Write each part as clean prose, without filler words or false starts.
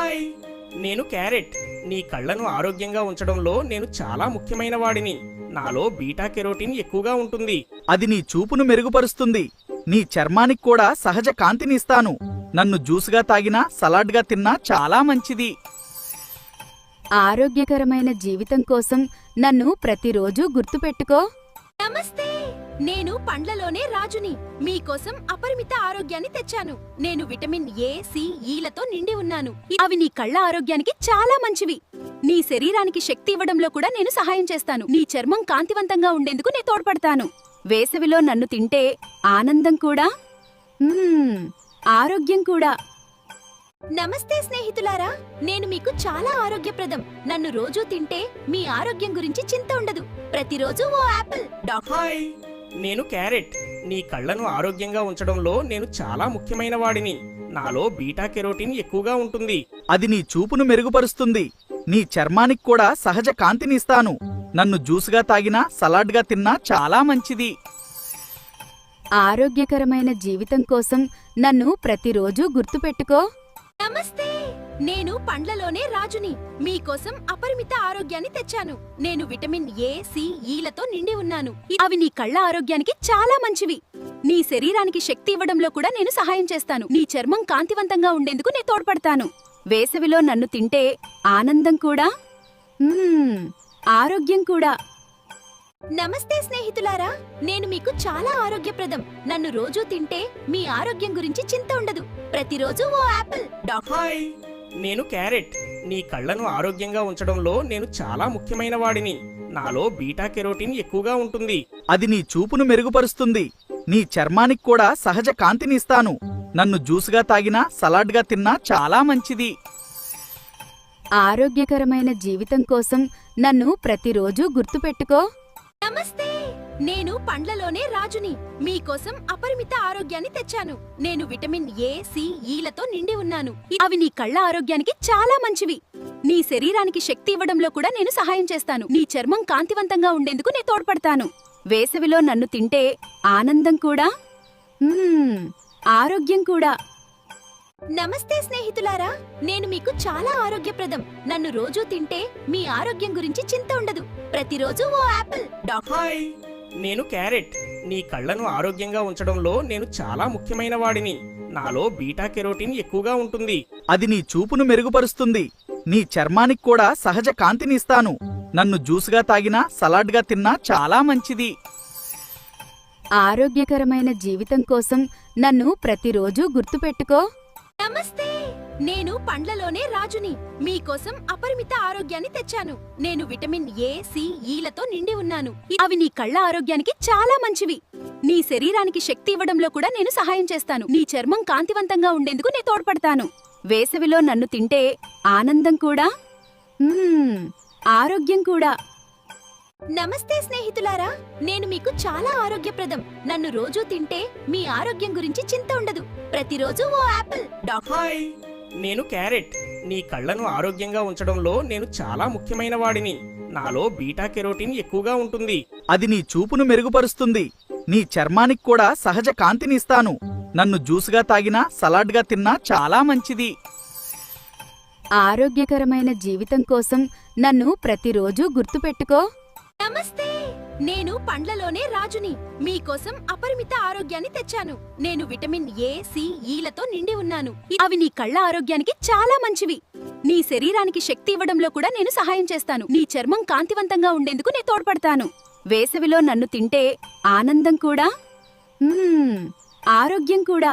Hi, నేను carrot. నీ కళ్ళను ఆరోగ్యంగా ఉంచడంలో నేను చాలా ముఖ్యమైన వాడిని. నాలో బీటా కెరోటిన్ ఎక్కువగా ఉంటుంది. అది నీ చూపును మెరుగుపరుస్తుంది. నీ చర్మానికి కూడా సహజ కాంతిని ఇస్తాను. నన్ను జ్యూస్గా తాగినా సలాడ్గా తిన్నా చాలా మంచిది. ఆరోగ్యకరమైన జీవితం కోసం నన్ను ప్రతిరోజు గుర్తుపెట్టుకో. నమస్తే, నేను పండ్లలోనే రాజుని. మీకోసం అపరిమిత ఆరోగ్యాన్ని తెచ్చాను. నేను విటమిన్ ఏ, సి, ఈలతో నిండి ఉన్నాను. అవి నీ కళ్ళ ఆరోగ్యానికి చాలా మంచివి. నీ శరీరానికి శక్తి ఇవ్వడంలో కూడా నేను సహాయం చేస్తాను. నీ చర్మం కాంతివంతంగా ఉండేందుకు నేను తోడ్పడతాను. వేసవిలో నన్ను తింటే ఆనందం కూడా, ఆరోగ్యం కూడా. నమస్తే స్నేహితులారా, నేను మీకు చాలా ఆరోగ్యప్రదం. నన్ను రోజూ తింటే మీ ఆరోగ్యం గురించి చింత ఉండదు. ప్రతిరోజు ఓ యాపిల్. హాయ్, నేను క్యారెట్. నీ కళ్ళను ఆరోగ్యంగా ఉంచడంలో నేను చాలా ముఖ్యమైన వాడిని. నాలో బీటా కెరోటిన్ ఎక్కువగా ఉంటుంది. అది నీ చూపును మెరుగుపరుస్తుంది. నీ చర్మానికి కూడా సహజ కాంతిని ఇస్తాను. నన్ను జ్యూస్గా తాగినా సలాడ్గా తిన్నా చాలా మంచిది. ఆరోగ్యకరమైన జీవితం కోసం నన్ను ప్రతిరోజు గుర్తుపెట్టుకో. నమస్తే, నేను పండ్లలోనే రాజుని. మీకోసం అపరిమిత ఆరోగ్యాన్ని తెచ్చాను. నేను విటమిన్ ఏ, సి, ఈలతో నిండి ఉన్నాను. అవి నీ కళ్ళ ఆరోగ్యానికి చాలా మంచివి. నీ శరీరానికి శక్తి ఇవ్వడంలో కూడా నేను సహాయం చేస్తాను. నీ చర్మం కాంతివంతంగా ఉండేందుకు నేను తోడ్పడతాను. వేసవిలో నన్ను తింటే ఆనందం కూడా, ఆరోగ్యం కూడా. నమస్తే స్నేహితులారా, నేను మీకు చాలా ఆరోగ్యప్రదం. నన్ను రోజూ తింటే మీ ఆరోగ్యం గురించి చింత ఉండదు. ప్రతిరోజు ఓ యాపిల్. హాయ్, నేను క్యారెట్. నీ కళ్ళను ఆరోగ్యంగా ఉంచడంలో నేను చాలా ముఖ్యమైన వాడిని. నాలో బీటా కెరోటిన్ ఎక్కువగా ఉంటుంది. అది నీ చూపును మెరుగుపరుస్తుంది. నీ చర్మానికి కూడా సహజ కాంతిని ఇస్తాను. నన్ను జ్యూస్గా తాగినా సలాడ్గా తిన్నా చాలా మంచిది. ఆరోగ్యకరమైన జీవితం కోసం నన్ను ప్రతిరోజు గుర్తుపెట్టుకో. నమస్తే, నేను పండ్లలోనే రాజుని. మీకోసం అపరిమిత ఆరోగ్యాన్ని తెచ్చాను. నేను విటమిన్ ఏ, సి, ఈలతో నిండి ఉన్నాను. అవి నీ కళ్ళ ఆరోగ్యానికి చాలా మంచివి. నీ శరీరానికి శక్తి ఇవ్వడంలో కూడా నేను సహాయం చేస్తాను. నీ చర్మం కాంతివంతంగా ఉండేందుకు నేను తోడ్పడతాను. వేసవిలో నన్ను తింటే ఆనందం కూడా, ఆరోగ్యం కూడా. నమస్తే స్నేహితులారా, నేను మీకు చాలా ఆరోగ్యప్రదం. నన్ను రోజూ తింటే మీ ఆరోగ్యం గురించి చింత ఉండదు. ప్రతిరోజు ఓ యాపిల్. హాయ్, నేను క్యారెట్. నీ కళ్ళను ఆరోగ్యంగా ఉంచడంలో నేను చాలా ముఖ్యమైన వాడిని. నాలో బీటా కెరోటిన్ ఎక్కువగా ఉంటుంది. అది నీ చూపును మెరుగుపరుస్తుంది. నీ చర్మానికి కూడా సహజ కాంతిని ఇస్తాను. నన్ను జ్యూస్గా తాగినా సలాడ్గా తిన్నా చాలా మంచిది. ఆరోగ్యకరమైన జీవితం కోసం నన్ను ప్రతిరోజు గుర్తుపెట్టుకో. నమస్తే, నేను పండ్లలోనే రాజుని. మీకోసం అపరిమిత ఆరోగ్యాన్ని తెచ్చాను. నేను విటమిన్ ఏ, సి, ఈలతో నిండి ఉన్నాను. అవి నీ కళ్ళ ఆరోగ్యానికి చాలా మంచివి. నీ శరీరానికి శక్తి ఇవ్వడంలో కూడా నేను సహాయం చేస్తాను. నీ చర్మం కాంతివంతంగా ఉండేందుకు నేను తోడ్పడతాను. వేసవిలో నన్ను తింటే ఆనందం కూడా, ఆరోగ్యం కూడా. నమస్తే స్నేహితులారా, నేను మీకు చాలా ఆరోగ్యప్రదం. నన్ను రోజూ తింటే మీ ఆరోగ్యం గురించి చింత ఉండదు. ప్రతిరోజు ఓ యాపిల్. హాయ్, నేను క్యారెట్. నీ కళ్ళను ఆరోగ్యంగా ఉంచడంలో నేను చాలా ముఖ్యమైన వాడిని. నాలో బీటా కెరోటిన్ ఎక్కువగా ఉంటుంది. అది నీ చూపును మెరుగుపరుస్తుంది. నీ చర్మానికి కూడా సహజ కాంతిని ఇస్తాను. నన్ను జ్యూస్గా తాగినా సలాడ్గా తిన్నా చాలా మంచిది. ఆరోగ్యకరమైన జీవితం కోసం నన్ను ప్రతిరోజు గుర్తుపెట్టుకో. నమస్తే, నేను పండ్లలోనే రాజుని. మీకోసం అపరిమిత ఆరోగ్యాన్ని తెచ్చాను. నేను విటమిన్ ఏ, సి, ఈలతో నిండి ఉన్నాను. అవి నీ కళ్ళ ఆరోగ్యానికి చాలా మంచివి. నీ శరీరానికి శక్తి ఇవ్వడంలో కూడా నేను సహాయం చేస్తాను. నీ చర్మం కాంతివంతంగా ఉండేందుకు నేను తోడ్పడతాను. వేసవిలో నన్ను తింటే ఆనందం కూడా, ఆరోగ్యం కూడా.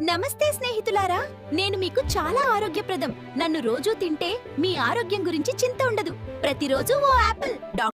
నమస్తే స్నేహితులారా, నేను మీకు చాలా ఆరోగ్యప్రదం. నన్ను రోజూ తింటే మీ ఆరోగ్యం గురించి చింత ఉండదు. ప్రతిరోజు ఓ యాపిల్.